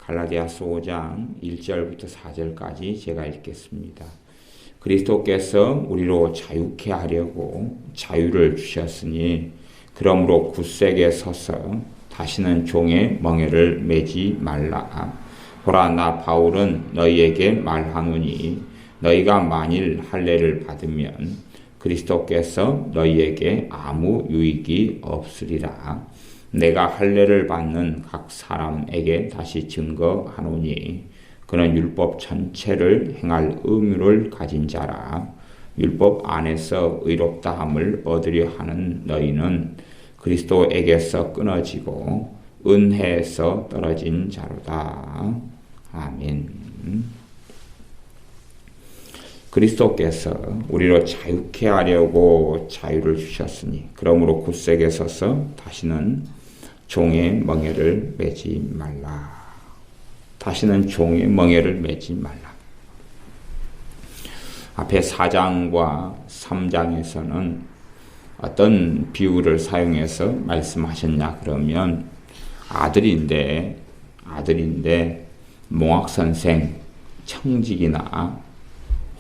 갈라디아서 5장 1절부터 4절까지 제가 읽겠습니다. 그리스도께서 우리로 자유케 하려고 자유를 주셨으니 그러므로 굳세게 서서 다시는 종의 멍에를 매지 말라. 보라, 나 바울은 너희에게 말하노니 너희가 만일 할례를 받으면 그리스도께서 너희에게 아무 유익이 없으리라. 내가 할례를 받는 각 사람에게 다시 증거하노니 그는 율법 전체를 행할 의무를 가진 자라. 율법 안에서 의롭다함을 얻으려 하는 너희는 그리스도에게서 끊어지고 은혜에서 떨어진 자로다. 아멘. 그리스도께서 우리로 자유케 하려고 자유를 주셨으니 그러므로 굳세게 서서 다시는 종의 멍에를 매지 말라. 다시는 종의 멍에를 매지 말라. 앞에 4장과 3장에서는 어떤 비유를 사용해서 말씀하셨냐 그러면 아들인데 몽학선생, 청직이나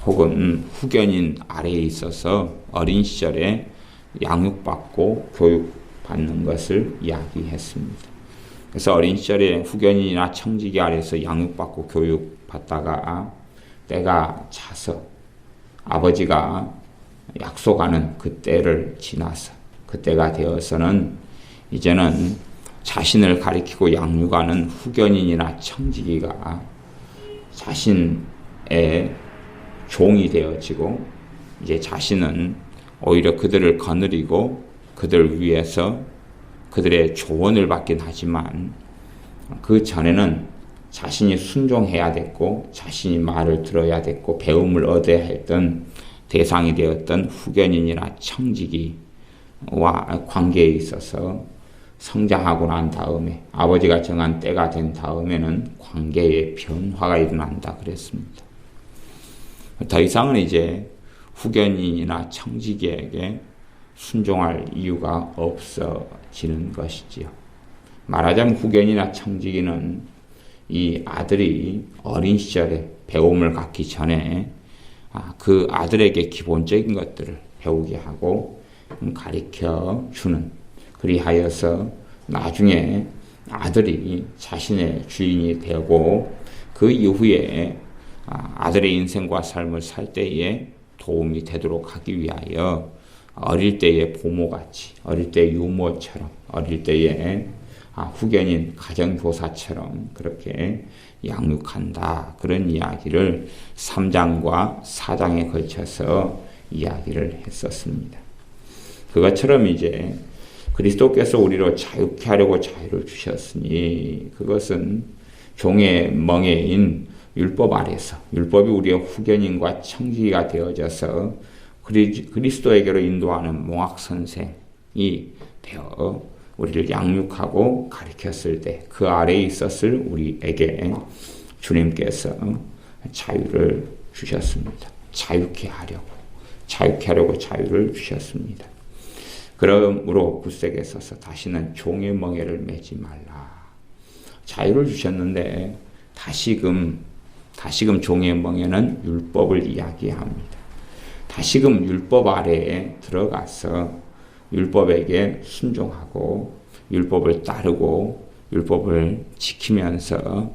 혹은 후견인 아래에 있어서 어린 시절에 양육받고 교육받는 것을 이야기했습니다. 그래서 어린 시절에 후견인이나 청지기 아래에서 양육받고 교육받다가 때가 차서 아버지가 약속하는 그때를 지나서 그때가 되어서는 이제는 자신을 가리키고 양육하는 후견인이나 청지기가 자신의 종이 되어지고 이제 자신은 오히려 그들을 거느리고 그들 위해서 그들의 조언을 받긴 하지만 그 전에는 자신이 순종해야 됐고 자신이 말을 들어야 됐고 배움을 얻어야 했던 대상이 되었던 후견인이나 청지기와 관계에 있어서 성장하고 난 다음에 아버지가 정한 때가 된 다음에는 관계에 변화가 일어난다 그랬습니다. 더 이상은 이제 후견인이나 청지기에게 순종할 이유가 없어지는 것이지요. 말하자면 후견이나 청지기는 이 아들이 어린 시절에 배움을 갖기 전에 그 아들에게 기본적인 것들을 배우게 하고 가르쳐 주는, 그리하여서 나중에 아들이 자신의 주인이 되고 그 이후에 아들의 인생과 삶을 살 때에 도움이 되도록 하기 위하여 어릴 때의 보모같이, 어릴 때의 유모처럼, 어릴 때의 후견인 가정교사처럼 그렇게 양육한다. 그런 이야기를 3장과 4장에 걸쳐서 이야기를 했었습니다. 그것처럼 이제 그리스도께서 우리로 자유케 하려고 자유를 주셨으니 그것은 종의 멍에인 율법 아래서, 율법이 우리의 후견인과 청지기가 되어져서 그리스도에게로 인도하는 몽학선생이 되어 우리를 양육하고 가르쳤을 때 그 아래에 있었을 우리에게 주님께서 자유를 주셨습니다. 자유케 하려고 자유를 주셨습니다. 그러므로 굳세게 서서 다시는 종의 멍에를 매지 말라. 자유를 주셨는데 다시금 종의 멍에는 율법을 이야기합니다. 다시금 율법 아래에 들어가서 율법에게 순종하고 율법을 따르고 율법을 지키면서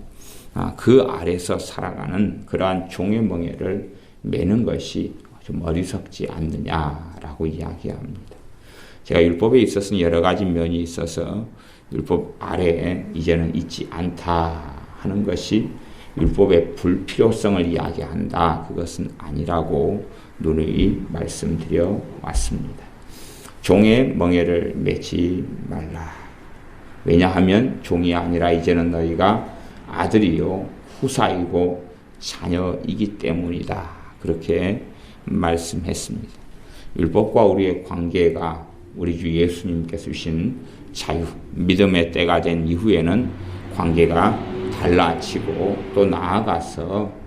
그 아래서 살아가는 그러한 종의 멍에를 매는 것이 좀 어리석지 않느냐라고 이야기합니다. 제가 율법에 있어서는 여러 가지 면이 있어서 율법 아래에 이제는 있지 않다 하는 것이 율법의 불필요성을 이야기한다. 그것은 아니라고 누누이 말씀드려 왔습니다. 종의 멍에를 매지 말라. 왜냐하면 종이 아니라 이제는 너희가 아들이요 후사이고 자녀이기 때문이다. 그렇게 말씀했습니다. 율법과 우리의 관계가 우리 주 예수님께서 주신 자유, 믿음의 때가 된 이후에는 관계가 달라지고 또 나아가서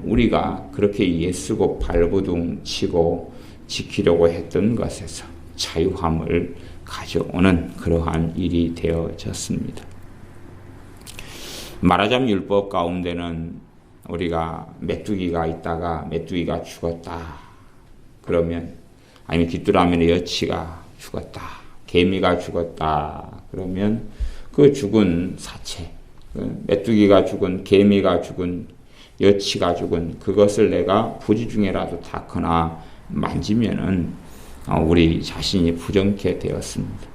우리가 그렇게 예쓰고 발버둥 치고 지키려고 했던 것에서 자유함을 가져오는 그러한 일이 되어졌습니다. 말하자면 율법 가운데는 우리가 메뚜기가 있다가 메뚜기가 죽었다. 그러면 아니면 귀뚜라미의 여치가 죽었다. 개미가 죽었다. 그러면 그 죽은 사체, 메뚜기가 죽은, 개미가 죽은, 여치가 죽은 그것을 내가 부지 중에라도 닿거나 만지면은 우리 자신이 부정케 되었습니다.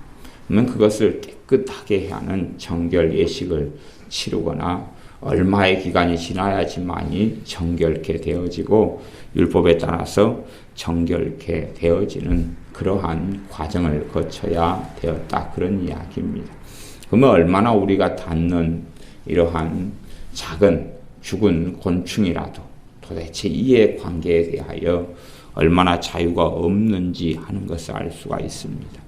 그러면 그것을 깨끗하게 하는 정결 예식을 치르거나 얼마의 기간이 지나야지만이 정결케 되어지고 율법에 따라서 정결케 되어지는 그러한 과정을 거쳐야 되었다. 그런 이야기입니다. 그러면 얼마나 우리가 닿는 이러한 작은 죽은 곤충이라도 도대체 이해 관계에 대하여 얼마나 자유가 없는지 하는 것을 알 수가 있습니다.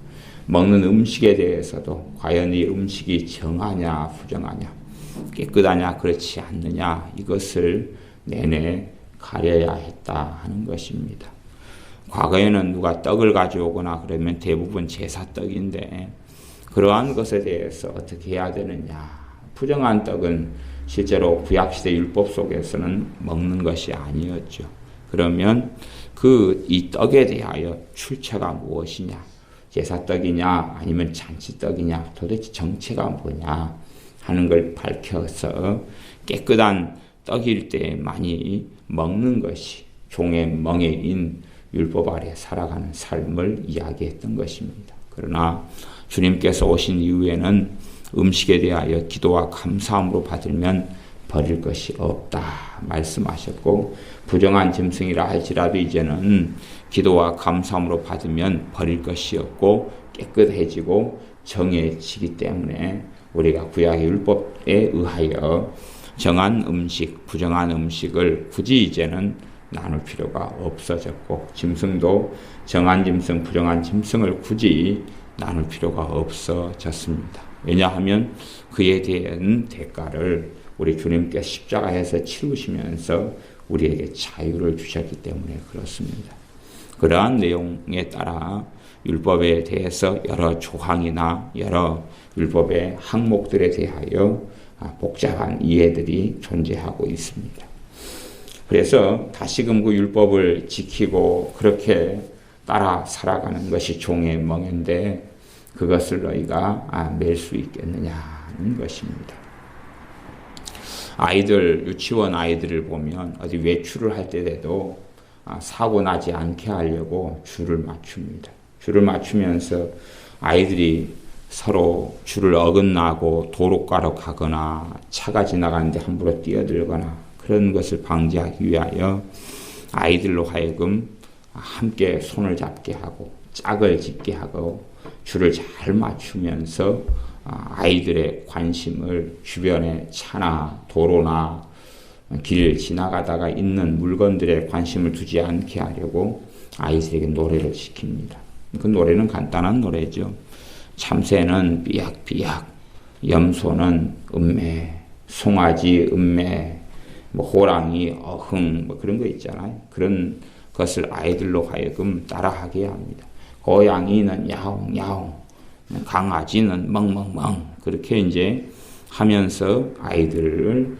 먹는 음식에 대해서도 과연 이 음식이 정하냐 부정하냐, 깨끗하냐 그렇지 않느냐, 이것을 내내 가려야 했다 하는 것입니다. 과거에는 누가 떡을 가져오거나 그러면 대부분 제사떡인데 그러한 것에 대해서 어떻게 해야 되느냐. 부정한 떡은 실제로 구약시대 율법 속에서는 먹는 것이 아니었죠. 그러면 이 떡에 대하여 출처가 무엇이냐, 제사떡이냐 아니면 잔치떡이냐, 도대체 정체가 뭐냐 하는 걸 밝혀서 깨끗한 떡일 때만이 먹는 것이 종의 멍에인 율법 아래 살아가는 삶을 이야기했던 것입니다. 그러나 주님께서 오신 이후에는 음식에 대하여 기도와 감사함으로 받으면 버릴 것이 없다 말씀하셨고, 부정한 짐승이라 할지라도 이제는 기도와 감사함으로 받으면 버릴 것이 없고 깨끗해지고 정해지기 때문에 우리가 구약의 율법에 의하여 정한 음식, 부정한 음식을 굳이 이제는 나눌 필요가 없어졌고, 짐승도 정한 짐승, 부정한 짐승을 굳이 나눌 필요가 없어졌습니다. 왜냐하면 그에 대한 대가를 우리 주님께서 십자가에서 치르시면서 우리에게 자유를 주셨기 때문에 그렇습니다. 그러한 내용에 따라 율법에 대해서 여러 조항이나 여러 율법의 항목들에 대하여 복잡한 이해들이 존재하고 있습니다. 그래서 다시금 그 율법을 지키고 그렇게 따라 살아가는 것이 종의 멍인데 그것을 너희가 맬 수 있겠느냐는 것입니다. 아이들, 유치원 아이들을 보면 어디 외출을 할 때에도 사고 나지 않게 하려고 줄을 맞춥니다. 줄을 맞추면서 아이들이 서로 줄을 어긋나고 도로가로 가거나 차가 지나가는데 함부로 뛰어들거나 그런 것을 방지하기 위하여 아이들로 하여금 함께 손을 잡게 하고 짝을 짓게 하고 줄을 잘 맞추면서 아이들의 관심을 주변의 차나 도로나 길 지나가다가 있는 물건들에 관심을 두지 않게 하려고 아이들에게 노래를 시킵니다. 그 노래는 간단한 노래죠. 참새는 삐약삐약, 염소는 음매, 송아지 음매, 호랑이 어흥 그런 거 있잖아요. 그런 것을 아이들로 하여금 따라하게 합니다. 고양이는 야옹야옹, 강아지는 멍멍멍 그렇게 이제 하면서 아이들을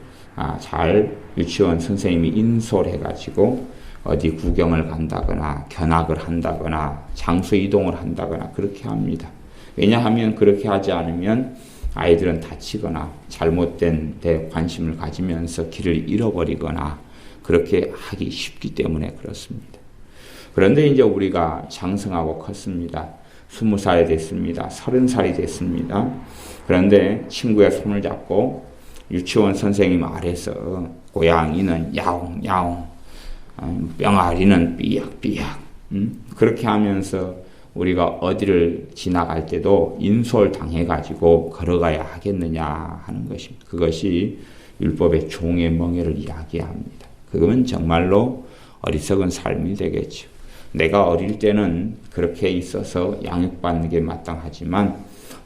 잘 유치원 선생님이 인솔해가지고 어디 구경을 간다거나 견학을 한다거나 장소 이동을 한다거나 그렇게 합니다. 왜냐하면 그렇게 하지 않으면 아이들은 다치거나 잘못된 데 관심을 가지면서 길을 잃어버리거나 그렇게 하기 쉽기 때문에 그렇습니다. 그런데 이제 우리가 장성하고 컸습니다. 20살이 됐습니다. 30살이 됐습니다. 그런데 친구의 손을 잡고 유치원 선생님 아래서 고양이는 야옹야옹, 뿅아리는 삐약삐약 그렇게 하면서 우리가 어디를 지나갈 때도 인솔 당해가지고 걸어가야 하겠느냐 하는 것입니다. 그것이 율법의 종의 멍에를 이야기합니다. 그러면 정말로 어리석은 삶이 되겠죠. 내가 어릴 때는 그렇게 있어서 양육받는 게 마땅하지만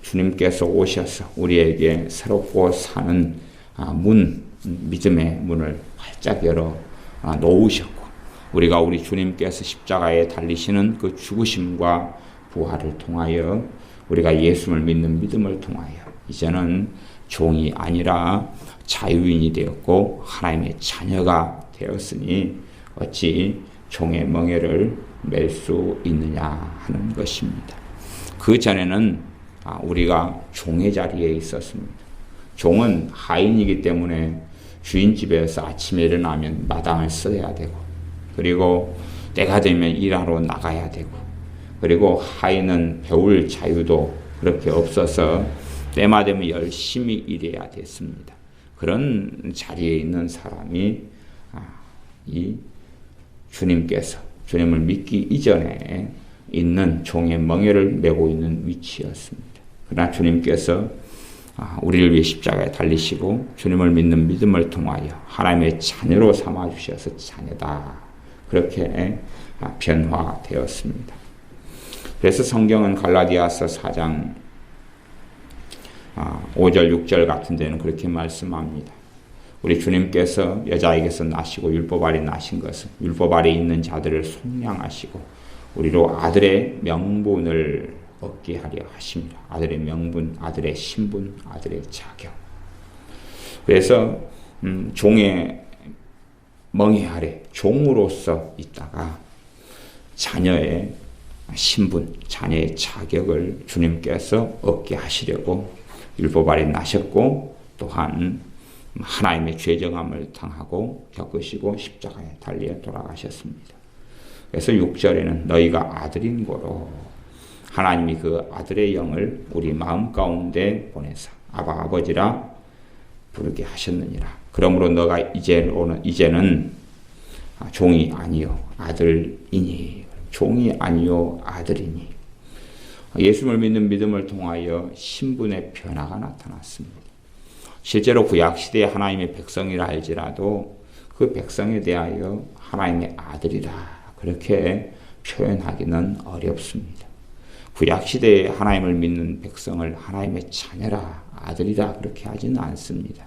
주님께서 오셔서 우리에게 새롭고 사는 믿음의 문을 활짝 열어 놓으셨고, 우리가 우리 주님께서 십자가에 달리시는 그 죽으심과 부활을 통하여 우리가 예수를 믿는 믿음을 통하여 이제는 종이 아니라 자유인이 되었고 하나님의 자녀가 되었으니 어찌 종의 멍에를 맬 수 있느냐 하는 것입니다. 그 전에는 우리가 종의 자리에 있었습니다. 종은 하인이기 때문에 주인 집에서 아침에 일어나면 마당을 써야 되고, 그리고 때가 되면 일하러 나가야 되고, 그리고 하인은 배울 자유도 그렇게 없어서 때마 되면 열심히 일해야 됐습니다. 그런 자리에 있는 사람이 이 주님께서 주님을 믿기 이전에 있는 종의 멍에를 메고 있는 위치였습니다. 그러나 주님께서 우리를 위해 십자가에 달리시고 주님을 믿는 믿음을 통하여 하나님의 자녀로 삼아주셔서 자녀다, 그렇게 변화되었습니다. 그래서 성경은 갈라디아서 4장 5절 6절 같은 데는 그렇게 말씀합니다. 우리 주님께서 여자에게서 나시고 율법 아래 나신 것은 율법 아래 있는 자들을 속량하시고 우리로 아들의 명분을 얻게 하려 하십니다. 아들의 명분, 아들의 신분, 아들의 자격. 그래서 종의 멍에 아래 종으로서 있다가 자녀의 신분, 자녀의 자격을 주님께서 얻게 하시려고 율법 아래 나셨고, 또한 하나님의 죄정함을 당하고 겪으시고 십자가에 달려 돌아가셨습니다. 그래서 6절에는 너희가 아들인 고로 하나님이 그 아들의 영을 우리 마음 가운데 보내사 아바 아버지라 부르게 하셨느니라. 그러므로 너가 이제는 종이 아니요 아들이니. 종이 아니요 아들이니. 예수를 믿는 믿음을 통하여 신분의 변화가 나타났습니다. 실제로 구약시대의 하나님의 백성이라 할지라도 그 백성에 대하여 하나님의 아들이라 그렇게 표현하기는 어렵습니다. 구약시대에 하나님을 믿는 백성을 하나님의 자녀라, 아들이라 그렇게 하지는 않습니다.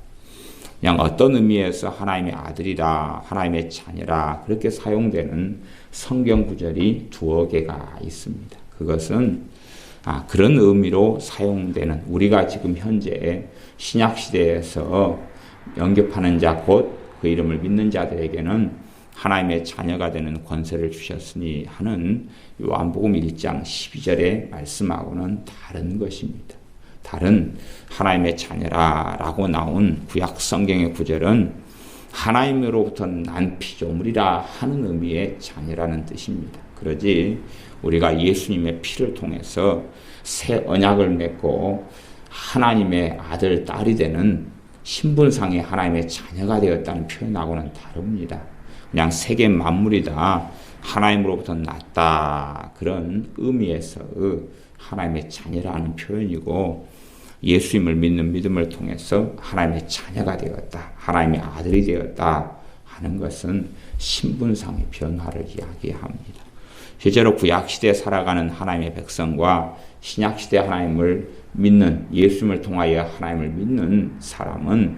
그냥 어떤 의미에서 하나님의 아들이라, 하나님의 자녀라 그렇게 사용되는 성경 구절이 두어 개가 있습니다. 그것은 그런 의미로 사용되는, 우리가 지금 현재 신약시대에서 영접하는 자 곧 그 이름을 믿는 자들에게는 하나님의 자녀가 되는 권세를 주셨으니 하는 요한복음 1장 12절의 말씀하고는 다른 것입니다. 다른 하나님의 자녀라라고 나온 구약 성경의 구절은 하나님으로부터 난 피조물이라 하는 의미의 자녀라는 뜻입니다. 그러지 우리가 예수님의 피를 통해서 새 언약을 맺고 하나님의 아들, 딸이 되는 신분상의 하나님의 자녀가 되었다는 표현하고는 다릅니다. 그냥 세계 만물이 다 하나님으로부터 났다, 그런 의미에서 하나님의 자녀라는 표현이고, 예수님을 믿는 믿음을 통해서 하나님의 자녀가 되었다, 하나님의 아들이 되었다 하는 것은 신분상의 변화를 이야기합니다. 실제로 구약시대에 살아가는 하나님의 백성과 신약시대 하나님을 믿는, 예수님을 통하여 하나님을 믿는 사람은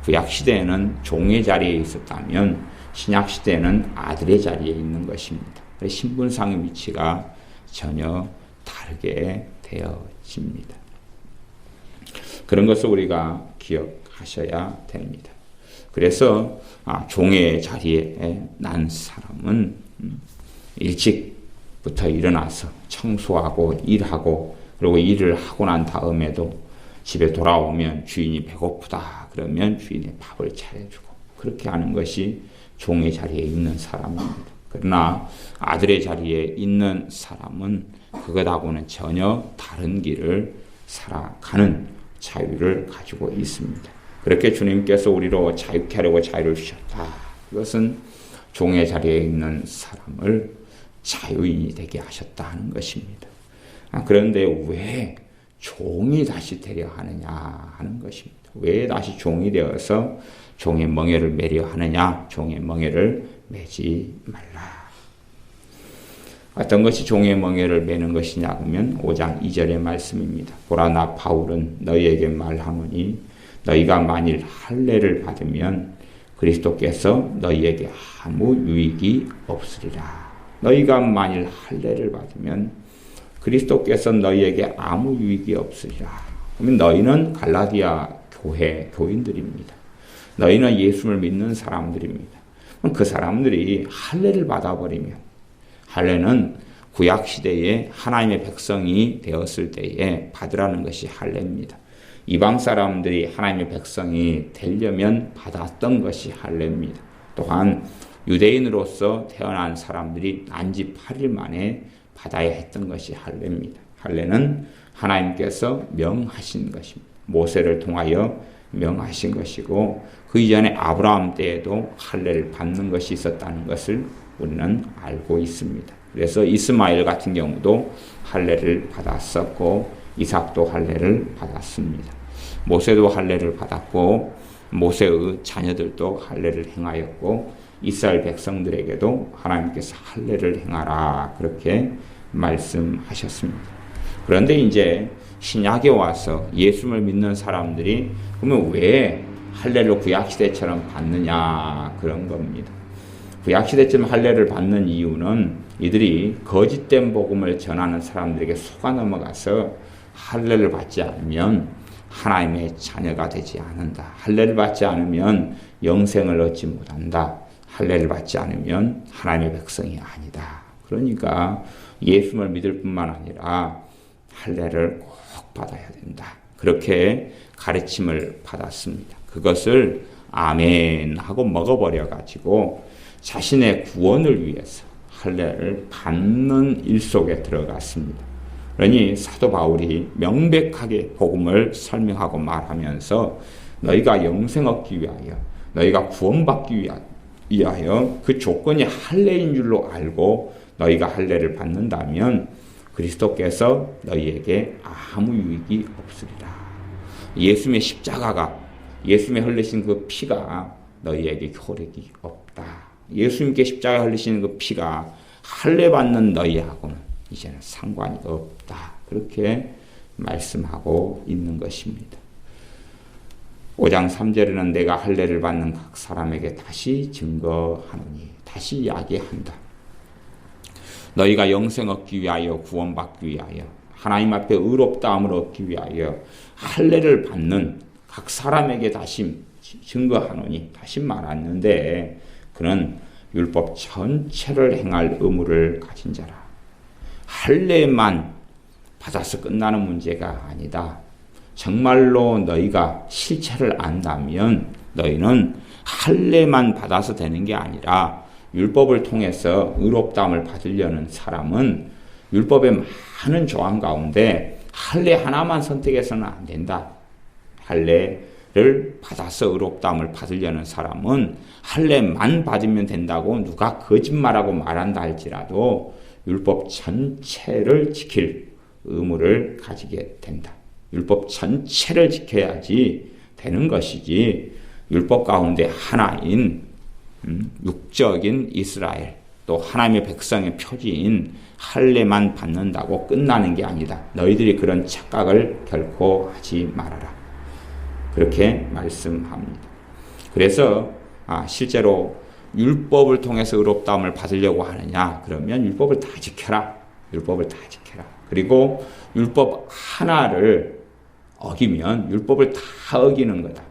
구약시대에는 종의 자리에 있었다면 신약시대에는 아들의 자리에 있는 것입니다. 신분상의 위치가 전혀 다르게 되어집니다. 그런 것을 우리가 기억하셔야 됩니다. 그래서 종의 자리에 난 사람은 일찍부터 일어나서 청소하고 일하고, 그리고 일을 하고 난 다음에도 집에 돌아오면 주인이 배고프다 그러면 주인이 밥을 차려주고, 그렇게 하는 것이 종의 자리에 있는 사람입니다. 그러나 아들의 자리에 있는 사람은 그것하고는 전혀 다른 길을 살아가는 자유를 가지고 있습니다. 그렇게 주님께서 우리로 자유케 하려고 자유를 주셨다. 그것은 종의 자리에 있는 사람을 자유인이 되게 하셨다 하는 것입니다. 그런데 왜 종이 다시 되려 하느냐 하는 것입니다. 왜 다시 종이 되어서 종의 멍에를 매려 하느냐? 종의 멍에를 매지 말라. 어떤 것이 종의 멍에를 매는 것이냐 하면 5장 2절의 말씀입니다. 보라, 나 바울은 너희에게 말하노니 너희가 만일 할례를 받으면 그리스도께서 너희에게 아무 유익이 없으리라. 너희가 만일 할례를 받으면 그리스도께서 너희에게 아무 유익이 없으리라. 그러면 너희는 갈라디아 교회 교인들입니다. 너희는 예수를 믿는 사람들입니다. 그럼 그 사람들이 할례를 받아버리면, 할례는 구약시대에 하나님의 백성이 되었을 때에 받으라는 것이 할례입니다. 이방 사람들이 하나님의 백성이 되려면 받았던 것이 할례입니다. 또한 유대인으로서 태어난 사람들이 난지 8일 만에 받아야 했던 것이 할례입니다. 할례는 하나님께서 명하신 것입니다. 모세를 통하여 명하신 것이고 그 이전에 아브라함 때에도 할례를 받는 것이 있었다는 것을 우리는 알고 있습니다. 그래서 이스마엘 같은 경우도 할례를 받았었고 이삭도 할례를 받았습니다. 모세도 할례를 받았고 모세의 자녀들도 할례를 행하였고 이스라엘 백성들에게도 하나님께서 할례를 행하라 그렇게 말씀하셨습니다. 그런데 이제 신약에 와서 예수를 믿는 사람들이 그러면 왜 할례를 구약시대처럼 받느냐 그런 겁니다. 구약시대처럼 할례를 받는 이유는 이들이 거짓된 복음을 전하는 사람들에게 속아 넘어가서 할례를 받지 않으면 하나님의 자녀가 되지 않는다. 할례를 받지 않으면 영생을 얻지 못한다. 할례를 받지 않으면 하나님의 백성이 아니다. 그러니까 예수를 믿을 뿐만 아니라 할례를 꼭 받아야 된다. 그렇게 가르침을 받았습니다. 그것을 아멘 하고 먹어버려 가지고 자신의 구원을 위해서 할례를 받는 일 속에 들어갔습니다. 그러니 사도 바울이 명백하게 복음을 설명하고 말하면서 너희가 영생 얻기 위하여 너희가 구원받기 위하여 그 조건이 할례인 줄로 알고 너희가 할례를 받는다면 그리스도께서 너희에게 아무 유익이 없으리라. 예수님의 십자가가 예수님의 흘리신 그 피가 너희에게 효력이 없다. 예수님께 십자가 흘리시는 그 피가 할례 받는 너희하고는 이제는 상관이 없다. 그렇게 말씀하고 있는 것입니다. 5장 3절에는 내가 할례를 받는 각 사람에게 다시 증거하노니 다시 이야기한다. 너희가 영생 얻기 위하여 구원받기 위하여 하나님 앞에 의롭다함을 얻기 위하여 할례를 받는 각 사람에게 다시 증거하노니 다시 말하는데 그는 율법 전체를 행할 의무를 가진 자라. 할례만 받아서 끝나는 문제가 아니다. 정말로 너희가 실체를 안다면 너희는 할례만 받아서 되는 게 아니라 율법을 통해서 의롭다함을 받으려는 사람은 율법의 많은 조항 가운데 할례 하나만 선택해서는 안 된다. 할례를 받아서 의롭다함을 받으려는 사람은 할례만 받으면 된다고 누가 거짓말하고 말한다 할지라도 율법 전체를 지킬 의무를 가지게 된다. 율법 전체를 지켜야지 되는 것이지 율법 가운데 하나인 육적인 이스라엘 또 하나님의 백성의 표지인 할례만 받는다고 끝나는 게 아니다. 너희들이 그런 착각을 결코 하지 말아라. 그렇게 말씀합니다. 그래서 실제로 율법을 통해서 의롭다함을 받으려고 하느냐? 그러면 율법을 다 지켜라. 율법을 다 지켜라. 그리고 율법 하나를 어기면 율법을 다 어기는 거다.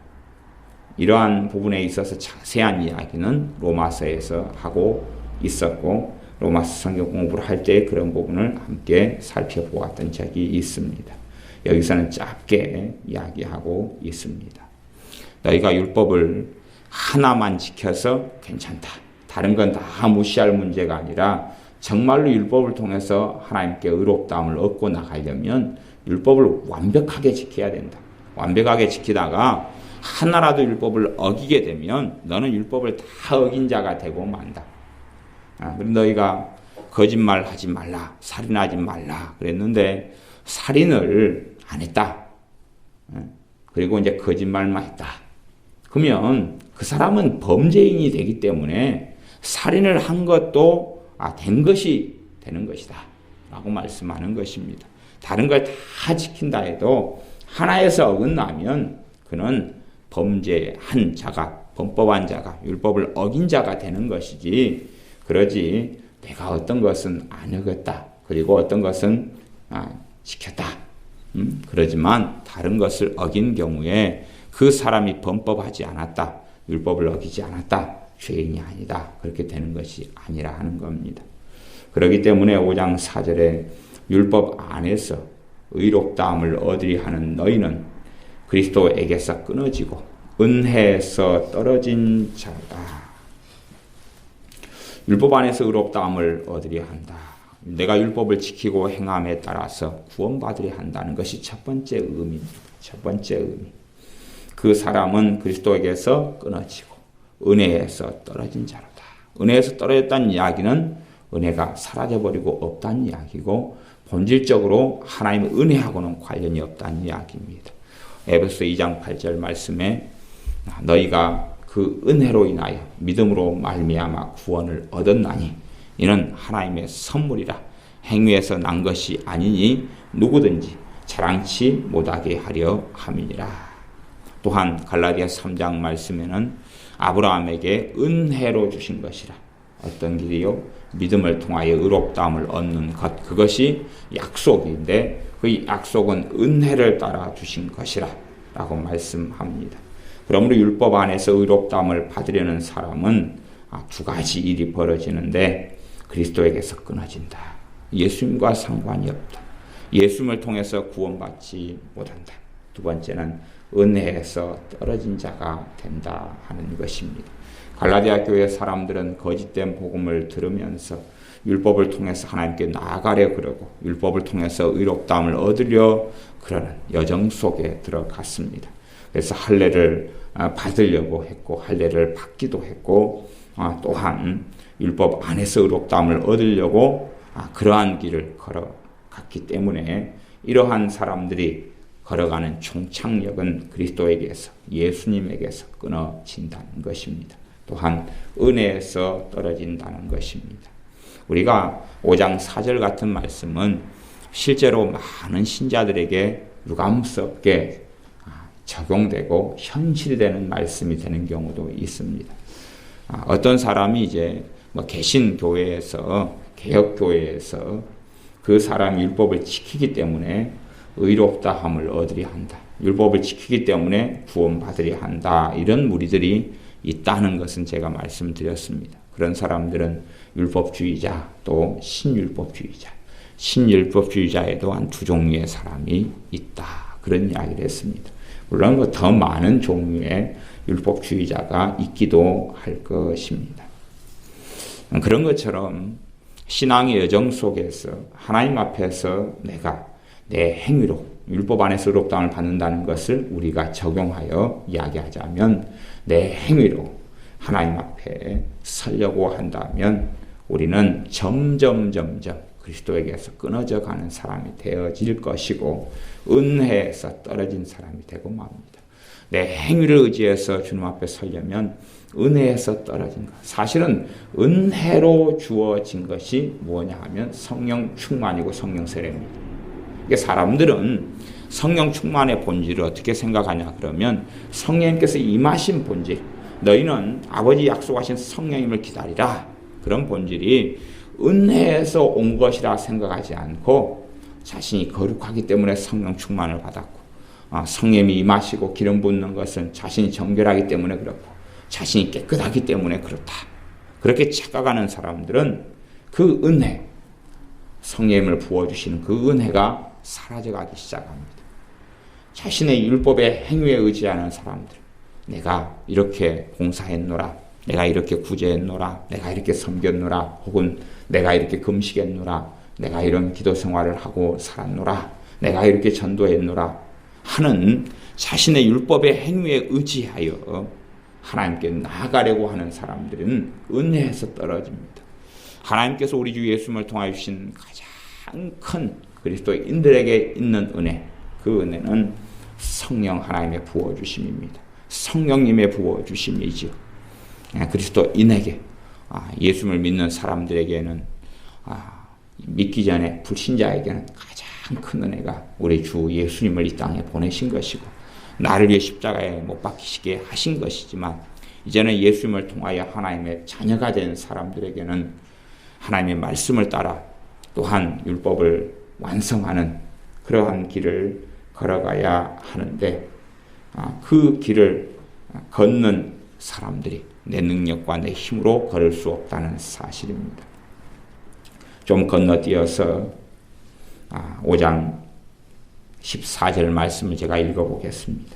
이러한 부분에 있어서 자세한 이야기는 로마서에서 하고 있었고 로마서 성경 공부를 할 때 그런 부분을 함께 살펴보았던 적이 있습니다. 여기서는 짧게 이야기하고 있습니다. 너희가 율법을 하나만 지켜서 괜찮다. 다른 건 다 무시할 문제가 아니라 정말로 율법을 통해서 하나님께 의롭다함을 얻고 나가려면 율법을 완벽하게 지켜야 된다. 완벽하게 지키다가 하나라도 율법을 어기게 되면 너는 율법을 다 어긴 자가 되고 만다. 너희가 거짓말하지 말라, 살인하지 말라 그랬는데 살인을 안 했다. 그리고 이제 거짓말만 했다. 그러면 그 사람은 범죄인이 되기 때문에 살인을 한 것도 된 것이 되는 것이다. 라고 말씀하는 것입니다. 다른 걸 다 지킨다 해도 하나에서 어긋나면 그는 범죄한 자가, 범법한 자가, 율법을 어긴 자가 되는 것이지 그러지 내가 어떤 것은 안 어겼다. 그리고 어떤 것은 지켰다. 그러지만 다른 것을 어긴 경우에 그 사람이 범법하지 않았다. 율법을 어기지 않았다. 죄인이 아니다. 그렇게 되는 것이 아니라 하는 겁니다. 그렇기 때문에 5장 4절에 율법 안에서 의롭다함을 얻으리 하는 너희는 그리스도에게서 끊어지고 은혜에서 떨어진 자다. 율법 안에서 의롭다함을 얻으려 한다. 내가 율법을 지키고 행함에 따라서 구원받으려 한다는 것이 첫 번째 의미입니다. 첫 번째 의미. 그 사람은 그리스도에게서 끊어지고 은혜에서 떨어진 자로다. 은혜에서 떨어졌다는 이야기는 은혜가 사라져버리고 없다는 이야기고 본질적으로 하나님의 은혜하고는 관련이 없다는 이야기입니다. 에베소 2장 8절 말씀에 너희가 그 은혜로 인하여 믿음으로 말미암아 구원을 얻었나니 이는 하나님의 선물이라 행위에서 난 것이 아니니 누구든지 자랑치 못하게 하려 함이니라. 또한 갈라디아 3장 말씀에는 아브라함에게 은혜로 주신 것이라. 어떤 길이요? 믿음을 통하여 의롭다함을 얻는 것. 그것이 약속인데 그 약속은 은혜를 따라 주신 것이라 라고 말씀합니다. 그러므로 율법 안에서 의롭다함을 받으려는 사람은 두 가지 일이 벌어지는데 그리스도에게서 끊어진다. 예수님과 상관이 없다. 예수님을 통해서 구원받지 못한다. 두 번째는 은혜에서 떨어진 자가 된다 하는 것입니다. 갈라디아 교회 사람들은 거짓된 복음을 들으면서 율법을 통해서 하나님께 나아가려 그러고 율법을 통해서 의롭다함을 얻으려 그러는 여정 속에 들어갔습니다. 그래서 할례를 받으려고 했고 할례를 받기도 했고 또한 율법 안에서 의롭다함을 얻으려고 그러한 길을 걸어갔기 때문에 이러한 사람들이 걸어가는 총착역은 그리스도에게서 예수님에게서 끊어진다는 것입니다. 또한 은혜에서 떨어진다는 것입니다. 우리가 5장 4절 같은 말씀은 실제로 많은 신자들에게 유감스럽게 적용되고 현실이 되는 말씀이 되는 경우도 있습니다. 어떤 사람이 이제 개신교회에서 개혁교회에서 그 사람이 율법을 지키기 때문에 의롭다함을 얻으려 한다. 율법을 지키기 때문에 구원받으려 한다. 이런 무리들이 있다는 것은 제가 말씀드렸습니다. 그런 사람들은 율법주의자 또 신율법주의자. 신율법주의자에도 한 두 종류의 사람이 있다. 그런 이야기를 했습니다. 물론 더 많은 종류의 율법주의자가 있기도 할 것입니다. 그런 것처럼 신앙의 여정 속에서 하나님 앞에서 내가 내 행위로 율법 안에서 의롭다함을 받는다는 것을 우리가 적용하여 이야기하자면 내 행위로 하나님 앞에 서려고 한다면 우리는 점점 그리스도에게서 끊어져 가는 사람이 되어질 것이고 은혜에서 떨어진 사람이 되고 맙니다. 내 행위를 의지해서 주님 앞에 서려면 은혜에서 떨어진 것. 사실은 은혜로 주어진 것이 뭐냐 하면 성령 충만이고 성령 세례입니다. 이게 사람들은 성령 충만의 본질을 어떻게 생각하냐 그러면 성령님께서 임하신 본질, 너희는 아버지 약속하신 성령님을 기다리라. 그런 본질이 은혜에서 온 것이라 생각하지 않고 자신이 거룩하기 때문에 성령 충만을 받았고 성령님이 임하시고 기름 붓는 것은 자신이 정결하기 때문에 그렇고 자신이 깨끗하기 때문에 그렇다. 그렇게 착각하는 사람들은 그 은혜, 성령님을 부어주시는 그 은혜가 사라져가기 시작합니다. 자신의 율법의 행위에 의지하는 사람들, 내가 이렇게 봉사했노라, 내가 이렇게 구제했노라, 내가 이렇게 섬겼노라, 혹은 내가 이렇게 금식했노라, 내가 이런 기도 생활을 하고 살았노라, 내가 이렇게 전도했노라 하는 자신의 율법의 행위에 의지하여 하나님께 나아가려고 하는 사람들은 은혜에서 떨어집니다. 하나님께서 우리 주 예수님을 통하여 주신 가장 큰 그리스도인들에게 있는 은혜, 그 은혜는 성령 하나님의 부어주심입니다. 성령님의 부어주심이지요. 그리스도인에게 예수님을 믿는 사람들에게는 믿기 전에 불신자에게는 가장 큰 은혜가 우리 주 예수님을 이 땅에 보내신 것이고 나를 위해 십자가에 못 박히시게 하신 것이지만 이제는 예수님을 통하여 하나님의 자녀가 된 사람들에게는 하나님의 말씀을 따라 또한 율법을 완성하는 그러한 길을 걸어가야 하는데 그 길을 걷는 사람들이 내 능력과 내 힘으로 걸을 수 없다는 사실입니다. 좀 건너뛰어서 5장 14절 말씀을 제가 읽어보겠습니다.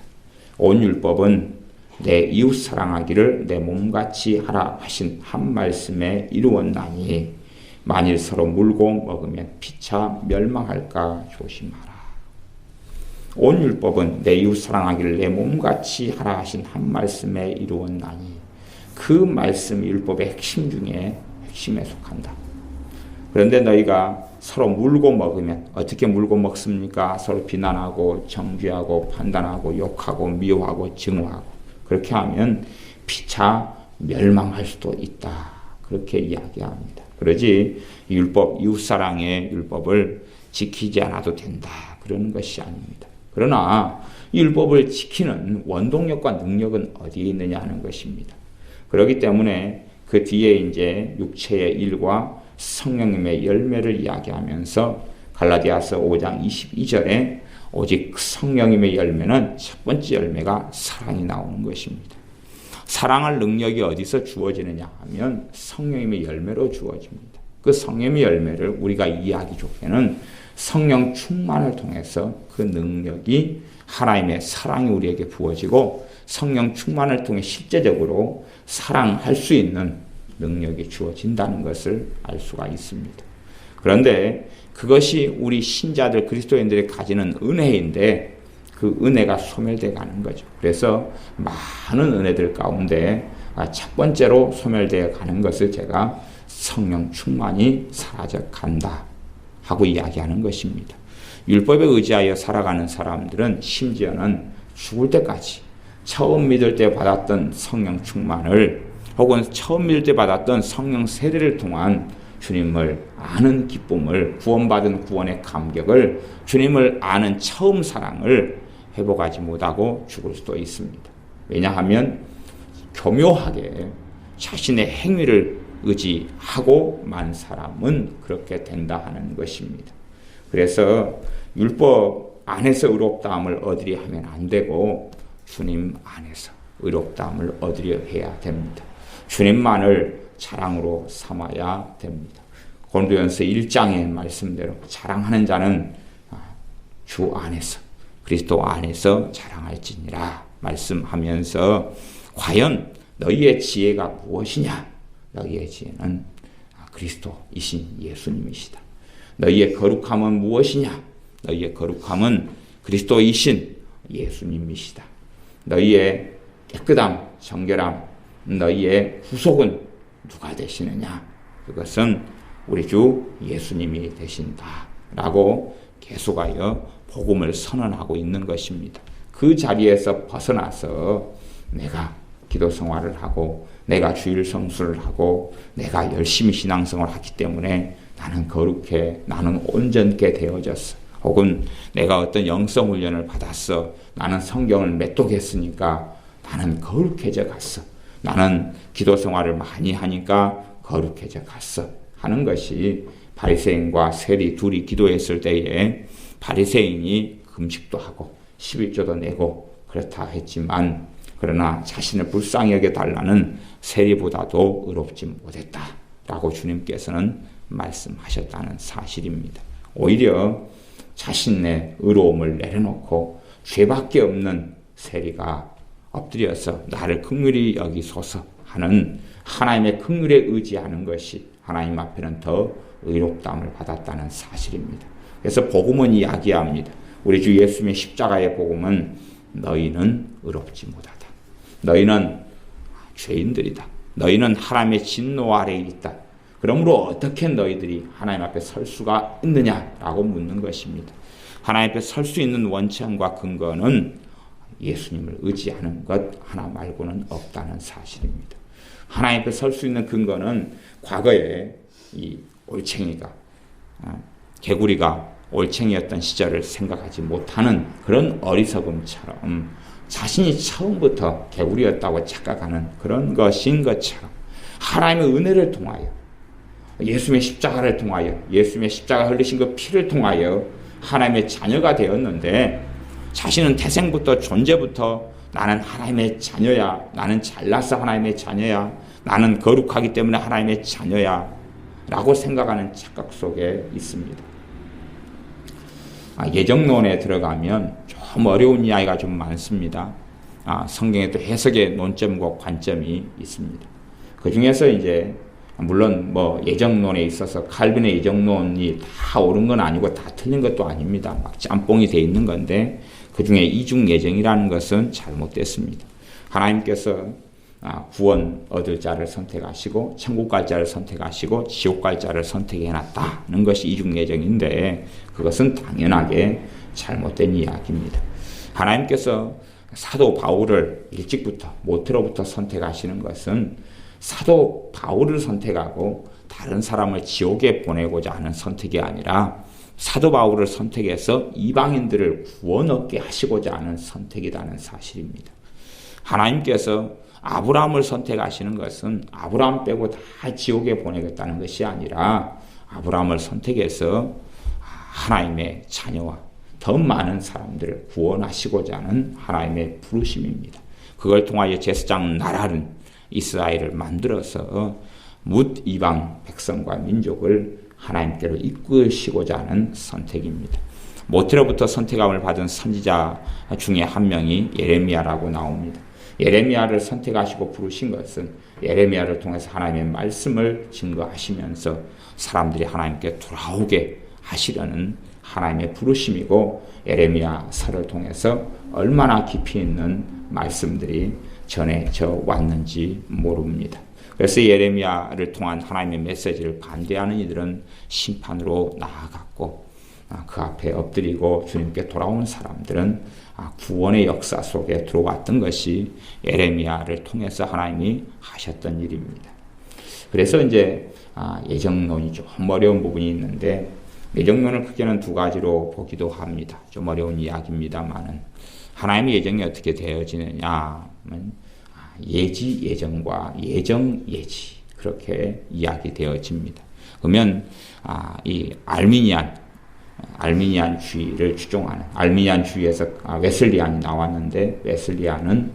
온 율법은 내 이웃 사랑하기를 내 몸같이 하라 하신 한 말씀에 이루었나니 만일 서로 물고 먹으면 피차 멸망할까 조심하라. 온 율법은 내 이웃 사랑하기를 내 몸같이 하라 하신 한 말씀에 이루었나니 그 말씀 율법의 핵심 중에 핵심에 속한다. 그런데 너희가 서로 물고 먹으면 어떻게 물고 먹습니까? 서로 비난하고 정죄하고 판단하고 욕하고 미워하고 증오하고 그렇게 하면 피차 멸망할 수도 있다. 그렇게 이야기합니다. 그러지 율법, 이웃사랑의 율법을 지키지 않아도 된다. 그러는 것이 아닙니다. 그러나 율법을 지키는 원동력과 능력은 어디에 있느냐 하는 것입니다. 그렇기 때문에 그 뒤에 이제 육체의 일과 성령님의 열매를 이야기하면서 갈라디아서 5장 22절에 오직 성령님의 열매는 첫 번째 열매가 사랑이 나오는 것입니다. 사랑할 능력이 어디서 주어지느냐 하면 성령님의 열매로 주어집니다. 그 성령의 열매를 우리가 이해하기 좋게는 성령 충만을 통해서 그 능력이 하나님의 사랑이 우리에게 부어지고 성령 충만을 통해 실제적으로 사랑할 수 있는 능력이 주어진다는 것을 알 수가 있습니다. 그런데 그것이 우리 신자들 그리스도인들이 가지는 은혜인데 그 은혜가 소멸되어 가는 거죠. 그래서 많은 은혜들 가운데 첫 번째로 소멸되어 가는 것을 제가 성령 충만이 사라져 간다 하고 이야기하는 것입니다. 율법에 의지하여 살아가는 사람들은 심지어는 죽을 때까지 처음 믿을 때 받았던 성령 충만을 혹은 처음 믿을 때 받았던 성령 세례를 통한 주님을 아는 기쁨을, 구원받은 구원의 감격을, 주님을 아는 처음 사랑을 회복하지 못하고 죽을 수도 있습니다. 왜냐하면 교묘하게 자신의 행위를 의지하고 만 사람은 그렇게 된다 하는 것입니다. 그래서 율법 안에서 의롭다함을 얻으려 하면 안 되고 주님 안에서 의롭다함을 얻으려 해야 됩니다. 주님만을 자랑으로 삼아야 됩니다. 고린도전서 1장의 말씀대로 자랑하는 자는 주 안에서 그리스도 안에서 자랑할지니라 말씀하면서 과연 너희의 지혜가 무엇이냐? 너희의 지혜는 그리스도이신 예수님이시다. 너희의 거룩함은 무엇이냐? 너희의 거룩함은 그리스도이신 예수님이시다. 너희의 깨끗함, 정결함, 너희의 후속은 누가 되시느냐? 그것은 우리 주 예수님이 되신다. 라고 계속하여 복음을 선언하고 있는 것입니다. 그 자리에서 벗어나서 내가 기도 생활을 하고 내가 주일 성수를 하고 내가 열심히 신앙생활을 하기 때문에 나는 거룩해, 나는 온전케 되어졌어. 혹은 내가 어떤 영성 훈련을 받았어. 나는 성경을 메뚜겠으니까 나는 거룩해져 갔어. 나는 기도 생활을 많이 하니까 거룩해져 갔어. 하는 것이 바리새인과 세리 둘이 기도했을 때에 바리새인이 금식도 하고 11조도 내고 그렇다 했지만 그러나 자신을 불쌍히 여겨달라는 세리보다도 의롭지 못했다라고 주님께서는 말씀하셨다는 사실입니다. 오히려 자신의 의로움을 내려놓고 죄밖에 없는 세리가 엎드려서 나를 긍휼히 여기소서 하는 하나님의 긍휼에 의지하는 것이 하나님 앞에는 더 의롭다함을 받았다는 사실입니다. 그래서 복음은 이야기합니다. 우리 주 예수님의 십자가의 복음은 너희는 의롭지 못하다. 너희는 죄인들이다. 너희는 하나님의 진노 아래에 있다. 그러므로 어떻게 너희들이 하나님 앞에 설 수가 있느냐라고 묻는 것입니다. 하나님 앞에 설 수 있는 원천과 근거는 예수님을 의지하는 것 하나 말고는 없다는 사실입니다. 하나님 앞에 설 수 있는 근거는 과거에 이 올챙이가 개구리가 올챙이였던 시절을 생각하지 못하는 그런 어리석음처럼 자신이 처음부터 개구리였다고 착각하는 그런 것인 것처럼 하나님의 은혜를 통하여 예수님의 십자가를 통하여 예수님의 십자가 흘리신 그 피를 통하여 하나님의 자녀가 되었는데 자신은 태생부터 존재부터 나는 하나님의 자녀야. 나는 잘나서 하나님의 자녀야. 나는 거룩하기 때문에 하나님의 자녀야. 라고 생각하는 착각 속에 있습니다. 예정론에 들어가면 좀 어려운 이야기가 좀 많습니다. 성경에 또 해석의 논점과 관점이 있습니다. 그 중에서 이제 물론 예정론에 있어서 칼빈의 예정론이 다 옳은 건 아니고 다 틀린 것도 아닙니다. 막 짬뽕이 돼 있는 건데 그 중에 이중 예정이라는 것은 잘못됐습니다. 하나님께서 구원 얻을 자를 선택하시고 천국 갈 자를 선택하시고 지옥 갈 자를 선택해놨다는 것이 이중 예정인데 그것은 당연하게 잘못된 이야기입니다. 하나님께서 사도 바울을 일찍부터 모태로부터 선택하시는 것은 사도 바울을 선택하고 다른 사람을 지옥에 보내고자 하는 선택이 아니라 사도 바울을 선택해서 이방인들을 구원 얻게 하시고자 하는 선택이라는 사실입니다. 하나님께서 아브라함을 선택하시는 것은 아브라함 빼고 다 지옥에 보내겠다는 것이 아니라 아브라함을 선택해서 하나님의 자녀와 더 많은 사람들을 구원하시고자 하는 하나님의 부르심입니다. 그걸 통하여 제사장 나라는 이스라엘을 만들어서 뭇 이방 백성과 민족을 하나님께로 이끄시고자 하는 선택입니다. 모태로부터 선택함을 받은 선지자 중에 한 명이 예레미야라고 나옵니다. 예레미야를 선택하시고 부르신 것은 예레미야를 통해서 하나님의 말씀을 증거하시면서 사람들이 하나님께 돌아오게 하시려는 하나님의 부르심이고 예레미야서를 통해서 얼마나 깊이 있는 말씀들이 전해져 왔는지 모릅니다. 그래서 예레미야를 통한 하나님의 메시지를 반대하는 이들은 심판으로 나아갔고 그 앞에 엎드리고 주님께 돌아온 사람들은 구원의 역사 속에 들어왔던 것이 예레미야를 통해서 하나님이 하셨던 일입니다. 그래서 이제 예정론이 좀 어려운 부분이 있는데 예정론을 크게는 두 가지로 보기도 합니다. 좀 어려운 이야기입니다만은 하나님의 예정이 어떻게 되어지느냐 하면 예지 예정과 예정 예지 그렇게 이야기되어집니다. 그러면 이 알미니안주의를 추종하는 알미니안주의에서 웨슬리안이 나왔는데 웨슬리안은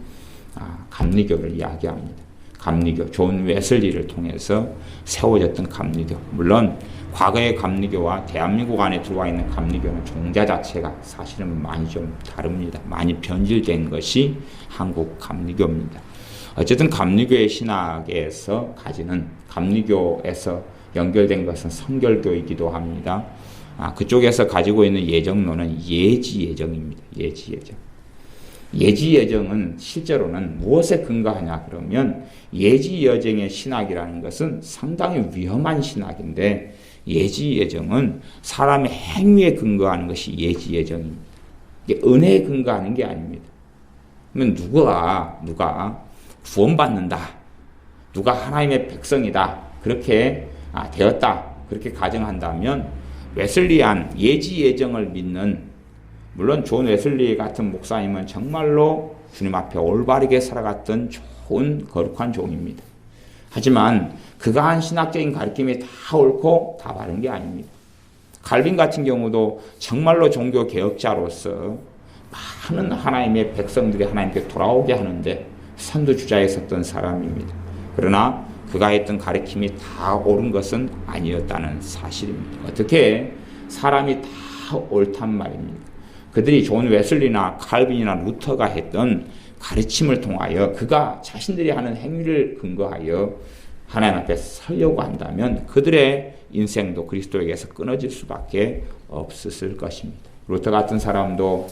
감리교를 이야기합니다. 감리교 존 웨슬리를 통해서 세워졌던 감리교. 물론 과거의 감리교와 대한민국 안에 들어와 있는 감리교는 종자 자체가 사실은 많이 좀 다릅니다. 많이 변질된 것이 한국 감리교입니다. 어쨌든 감리교의 신학에서 가지는 감리교에서 연결된 것은 성결교이기도 합니다. 그쪽에서 가지고 있는 예정론은 예지 예정입니다. 예지 예정. 예지 예정은 실제로는 무엇에 근거하냐 그러면 예지 예정의 신학이라는 것은 상당히 위험한 신학인데 예지 예정은 사람의 행위에 근거하는 것이 예지 예정입니다. 이게 은혜에 근거하는 게 아닙니다. 그러면 누가 구원받는다. 누가 하나님의 백성이다. 그렇게 되었다. 그렇게 가정한다면 웨슬리안 예지 예정을 믿는 물론 존 웨슬리 같은 목사님은 정말로 주님 앞에 올바르게 살아갔던 좋은 거룩한 종입니다. 하지만 그가 한 신학적인 가르침이 다 옳고 다 바른 게 아닙니다. 칼빈 같은 경우도 정말로 종교 개혁자로서 많은 하나님의 백성들이 하나님께 돌아오게 하는데 선두주자에 섰던 사람입니다. 그러나 그가 했던 가르침이 다 옳은 것은 아니었다는 사실입니다. 어떻게 사람이 다 옳단 말입니다. 그들이 존 웨슬리나 칼빈이나 루터가 했던 가르침을 통하여 그가 자신들이 하는 행위를 근거하여 하나님 앞에 서려고 한다면 그들의 인생도 그리스도에게서 끊어질 수밖에 없었을 것입니다. 루터 같은 사람도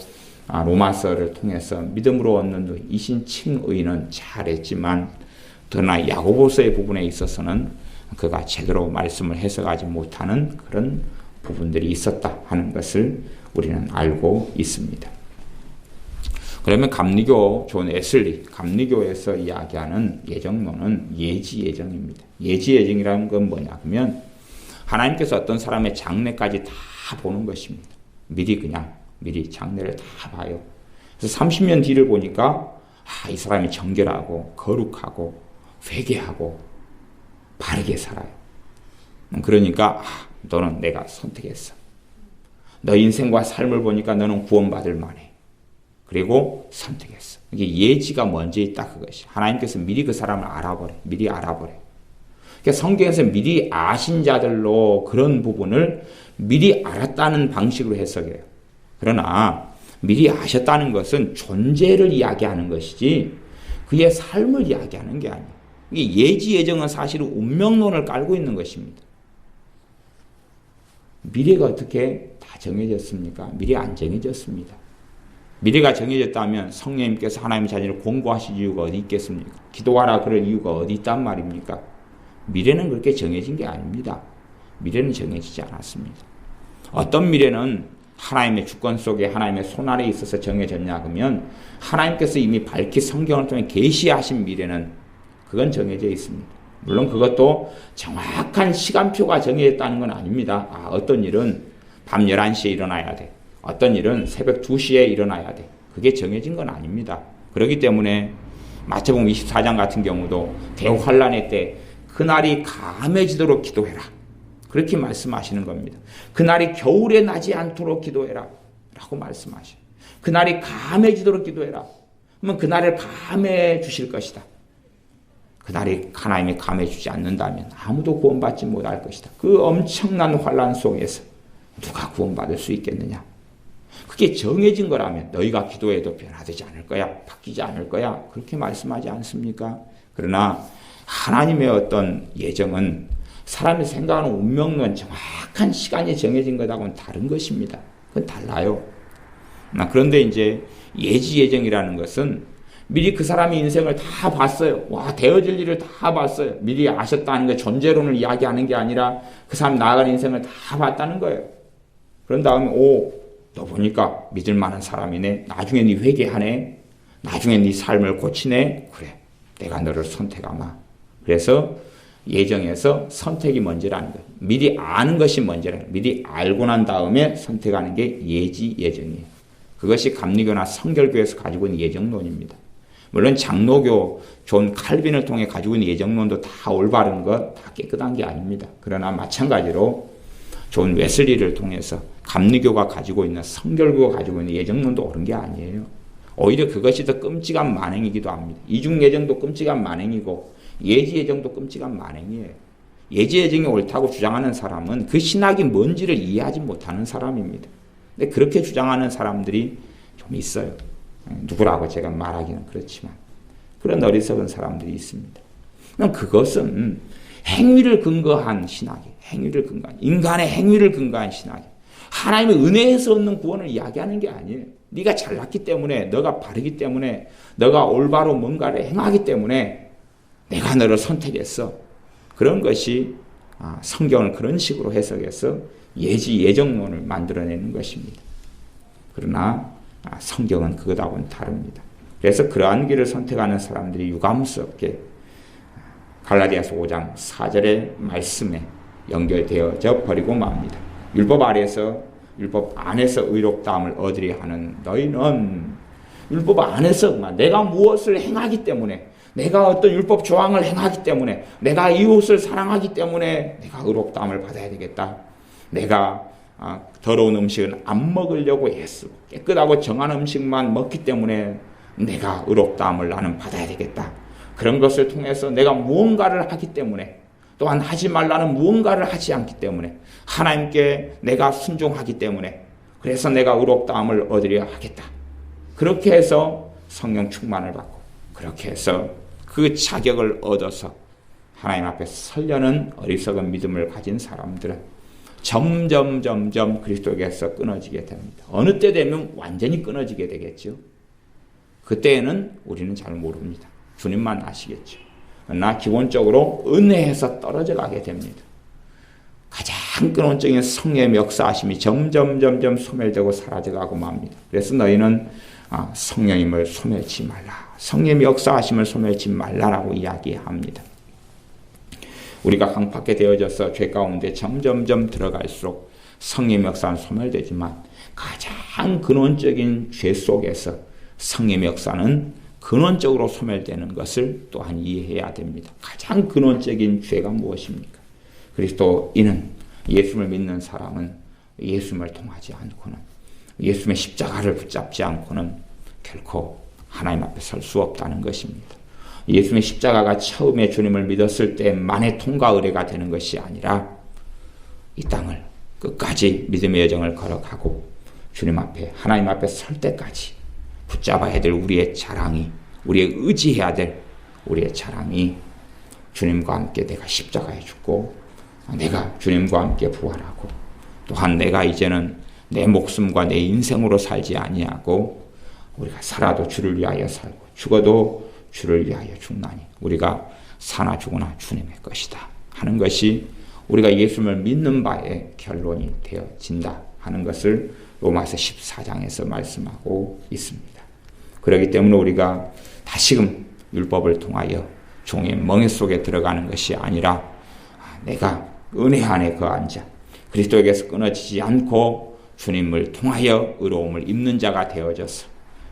로마서를 통해서 믿음으로 얻는 이신칭의는 잘했지만 그러나 야고보서의 부분에 있어서는 그가 제대로 말씀을 해석하지 못하는 그런 부분들이 있었다 하는 것을 우리는 알고 있습니다. 그러면 감리교 존 웨슬리 감리교에서 이야기하는 예정론은 예지 예정입니다. 예지 예정이라는 건 뭐냐 하면 하나님께서 어떤 사람의 장래까지 다 보는 것입니다. 미리 장래를 다 봐요. 그래서 30년 뒤를 보니까 이 사람이 정결하고 거룩하고 회개하고 바르게 살아요. 그러니까 너는 내가 선택했어. 너 인생과 삶을 보니까 너는 구원받을 만해. 그리고 선택했어. 이게 예지가 먼저 있다 그것이. 하나님께서 미리 그 사람을 미리 알아버려. 그러니까 성경에서 미리 아신 자들로 그런 부분을 미리 알았다는 방식으로 해석해요. 그러나 미리 아셨다는 것은 존재를 이야기하는 것이지 그의 삶을 이야기하는 게 아니에요. 이게 예지 예정은 사실은 운명론을 깔고 있는 것입니다. 미래가 어떻게 다 정해졌습니까? 미래 안 정해졌습니다. 미래가 정해졌다면 성령님께서 하나님의 자녀를 공고하실 이유가 어디 있겠습니까? 기도하라 그럴 이유가 어디 있단 말입니까? 미래는 그렇게 정해진 게 아닙니다. 미래는 정해지지 않았습니다. 어떤 미래는 하나님의 주권 속에 하나님의 손 아래에 있어서 정해졌냐 그러면 하나님께서 이미 밝히 성경을 통해 계시하신 미래는 그건 정해져 있습니다. 물론 그것도 정확한 시간표가 정해졌다는 건 아닙니다. 어떤 일은 밤 11시에 일어나야 돼. 어떤 일은 새벽 2시에 일어나야 돼. 그게 정해진 건 아닙니다. 그렇기 때문에 마태복음 24장 같은 경우도 대환란의 때 그날이 감해지도록 기도해라. 그렇게 말씀하시는 겁니다. 그날이 겨울에 나지 않도록 기도해라. 라고 말씀하셔요. 그날이 감해지도록 기도해라. 그러면 그날을 감해 주실 것이다. 그날이 하나님이 감해 주지 않는다면 아무도 구원받지 못할 것이다. 그 엄청난 환란 속에서 누가 구원받을 수 있겠느냐. 그게 정해진 거라면 너희가 기도해도 변화되지 않을 거야. 바뀌지 않을 거야. 그렇게 말씀하지 않습니까? 그러나 하나님의 어떤 예정은 사람이 생각하는 운명론 정확한 시간이 정해진 것하고는 다른 것입니다. 그건 달라요. 그런데 이제 예지 예정이라는 것은 미리 그 사람의 인생을 다 봤어요. 되어질 일을 다 봤어요. 미리 아셨다는 게 존재론을 이야기하는 게 아니라 그 사람 나아가는 인생을 다 봤다는 거예요. 그런 다음에 너 보니까 믿을 만한 사람이네. 나중에 네 회개하네. 나중에 네 삶을 고치네. 그래, 내가 너를 선택하마. 그래서 예정에서 선택이 먼저라는 거예요. 미리 아는 것이 먼저라는 거예요. 미리 알고 난 다음에 선택하는 게 예지 예정이에요. 그것이 감리교나 성결교에서 가지고 있는 예정론입니다. 물론 장로교 존 칼빈을 통해 가지고 있는 예정론도 다 올바른 것, 다 깨끗한 게 아닙니다. 그러나 마찬가지로 존 웨슬리를 통해서 감리교가 가지고 있는 성결교가 가지고 있는 예정론도 옳은 게 아니에요. 오히려 그것이 더 끔찍한 만행이기도 합니다. 이중 예정도 끔찍한 만행이고 예지 예정도 끔찍한 만행이에요. 예지 예정이 옳다고 주장하는 사람은 그 신학이 뭔지를 이해하지 못하는 사람입니다. 근데 그렇게 주장하는 사람들이 좀 있어요. 누구라고 제가 말하기는 그렇지만 그런 어리석은 사람들이 있습니다. 그것은 행위를 근거한 신학이에요. 행위를 근거한 인간의 행위를 근거한 신학이에요. 하나님의 은혜에서 얻는 구원을 이야기하는 게 아니에요. 네가 잘났기 때문에, 너가 바르기 때문에, 너가 올바로 뭔가를 행하기 때문에 내가 너를 선택했어. 그런 것이 성경을 그런 식으로 해석해서 예지 예정론을 만들어내는 것입니다. 그러나 성경은 그것하고는 다릅니다. 그래서 그러한 길을 선택하는 사람들이 유감스럽게 갈라디아서 5장 4절의 말씀에 연결되어져 버리고 맙니다. 율법 안에서 의롭다함을 얻으려 하는 너희는 율법 안에서 내가 무엇을 행하기 때문에, 내가 어떤 율법 조항을 행하기 때문에, 내가 이웃을 사랑하기 때문에 내가 의롭다함을 받아야 되겠다. 내가 더러운 음식은 안 먹으려고 애쓰고 깨끗하고 정한 음식만 먹기 때문에 내가 의롭다함을 나는 받아야 되겠다. 그런 것을 통해서 내가 무언가를 하기 때문에, 또한 하지 말라는 무언가를 하지 않기 때문에, 하나님께 내가 순종하기 때문에, 그래서 내가 의롭다함을 얻으려 하겠다. 그렇게 해서 성령 충만을 받고, 그렇게 해서 그 자격을 얻어서 하나님 앞에 서려는 어리석은 믿음을 가진 사람들은 점점 그리스도에게서 끊어지게 됩니다. 어느 때 되면 완전히 끊어지게 되겠죠. 그때에는 우리는 잘 모릅니다. 주님만 아시겠죠. 그러나 기본적으로 은혜에서 떨어져 가게 됩니다. 가장 근원적인 성령의 역사하심이 점점 소멸되고 사라져가고 맙니다. 그래서 너희는 성령님을 소멸치 말라. 성령의 역사하심을 소멸치 말라라고 이야기합니다. 우리가 강팍게 되어져서 죄 가운데 점점 들어갈수록 성령의 역사는 소멸되지만 가장 근원적인 죄 속에서 성령의 역사는 근원적으로 소멸되는 것을 또한 이해해야 됩니다. 가장 근원적인 죄가 무엇입니까? 그리스도인은, 예수를 믿는 사람은 예수님을 통하지 않고는, 예수님의 십자가를 붙잡지 않고는 결코 하나님 앞에 설 수 없다는 것입니다. 예수님의 십자가가 처음에 주님을 믿었을 때만의 통과 의례가 되는 것이 아니라 이 땅을 끝까지 믿음의 여정을 걸어가고 주님 앞에 하나님 앞에 설 때까지 붙잡아야 될 우리의 자랑이, 우리의 의지해야 될 우리의 자랑이 주님과 함께 내가 십자가에 죽고 내가 주님과 함께 부활하고 또한 내가 이제는 내 목숨과 내 인생으로 살지 아니하고 우리가 살아도 주를 위하여 살고 죽어도 주를 위하여 죽나니 우리가 사나 죽으나 주님의 것이다 하는 것이 우리가 예수님을 믿는 바의 결론이 되어진다 하는 것을 로마서 14장에서 말씀하고 있습니다. 그렇기 때문에 우리가 다시금 율법을 통하여 종의 멍에 속에 들어가는 것이 아니라 내가 은혜 안에 거한 자, 그리스도에게서 끊어지지 않고 주님을 통하여 의로움을 입는 자가 되어져서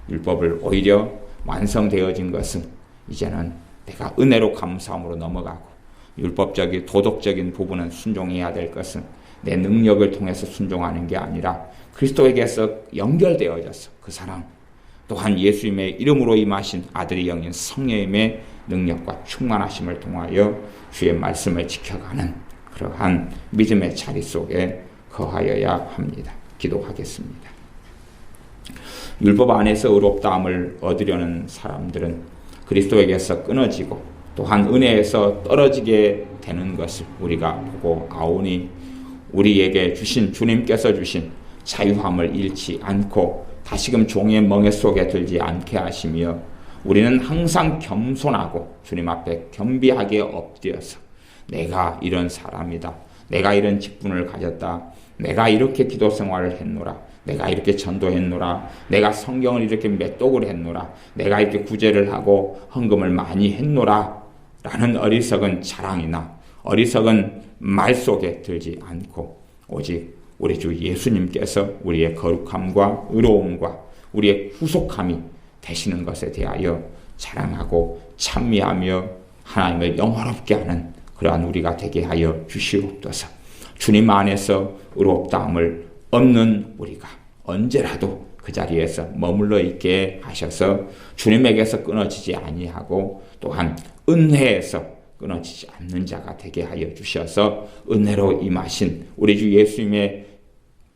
율법을 오히려 완성되어진 것은 이제는 내가 은혜로 감사함으로 넘어가고 율법적인 도덕적인 부분은 순종해야 될 것은 내 능력을 통해서 순종하는 게 아니라 그리스도에게서 연결되어져서 그 사랑 또한 예수님의 이름으로 임하신 아들의 영인 성령님의 능력과 충만하심을 통하여 주의 말씀을 지켜가는 그러한 믿음의 자리 속에 거하여야 합니다. 기도하겠습니다. 율법 안에서 의롭다함을 얻으려는 사람들은 그리스도에게서 끊어지고 또한 은혜에서 떨어지게 되는 것을 우리가 보고 아오니 우리에게 주신 주님께서 주신 자유함을 잃지 않고 다시금 종의 멍에 속에 들지 않게 하시며 우리는 항상 겸손하고 주님 앞에 겸비하게 엎드려서 내가 이런 사람이다. 내가 이런 직분을 가졌다. 내가 이렇게 기도 생활을 했노라. 내가 이렇게 전도했노라. 내가 성경을 이렇게 맺독을 했노라. 내가 이렇게 구제를 하고 헌금을 많이 했노라. 라는 어리석은 자랑이나 어리석은 말 속에 들지 않고 오직 우리 주 예수님께서 우리의 거룩함과 의로움과 우리의 후속함이 되시는 것에 대하여 자랑하고 찬미하며 하나님을 영화롭게 하는 그러한 우리가 되게 하여 주시옵소서. 주님 안에서 의롭다함을 얻는 우리가 언제라도 그 자리에서 머물러 있게 하셔서 주님에게서 끊어지지 아니하고 또한 은혜에서 끊어지지 않는 자가 되게 하여 주셔서 은혜로 임하신 우리 주 예수님의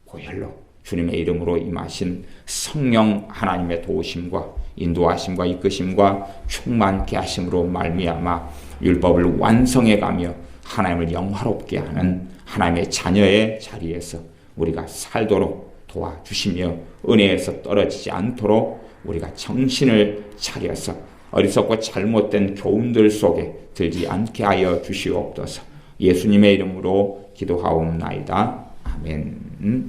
보혈로 주님의 이름으로 임하신 성령 하나님의 도우심과 인도하심과 이끄심과 충만케 하심으로 말미암아 율법을 완성해가며 하나님을 영화롭게 하는 하나님의 자녀의 자리에서 우리가 살도록 도와주시며 은혜에서 떨어지지 않도록 우리가 정신을 차려서 어리석고 잘못된 교훈들 속에 들지 않게 하여 주시옵소서. 예수님의 이름으로 기도하옵나이다. 아멘.